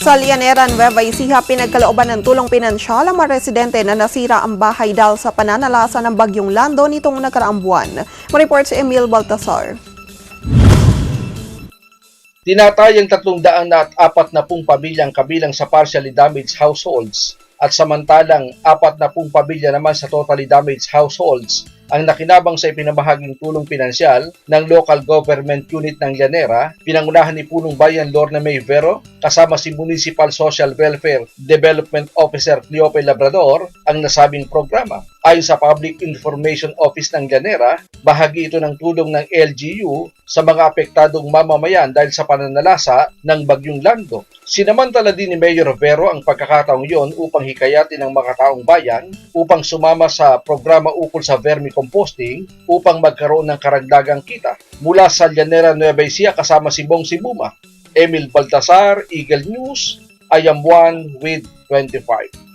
Sa Llanera, Nueva Ecija, pinagkalooban ng tulong pinansyal ang mga residente na nasira ang bahay dahil sa pananalasa ng bagyong Lando nitong nakaraang buwan. Mareport si Emil Baltasar. Tinatayang 340 pamilyang kabilang sa partially damaged households at samantalang 40 pamilya naman sa totally damaged households ang nakinabang sa ipinamahaging tulong pinansyal ng local government unit ng Llanera, pinangunahan ni Punong Bayan Lorna May Vero kasama si Municipal Social Welfare Development Officer Cleope Labrador ang nasabing programa. Ayon sa Public Information Office ng Llanera, bahagi ito ng tulong ng LGU sa mga apektadong mamamayan dahil sa pananalasa ng bagyong Lando. Sinamantala din ni Mayor Vero ang pagkakataong iyon upang hikayatin ang mga taong bayan upang sumama sa programa ukol sa vermicomposting upang magkaroon ng karagdagang kita. Mula sa Llanera, Nueva Ecija kasama si Bong Sibuma, Emil Baltasar, Eagle News, I am one with 25.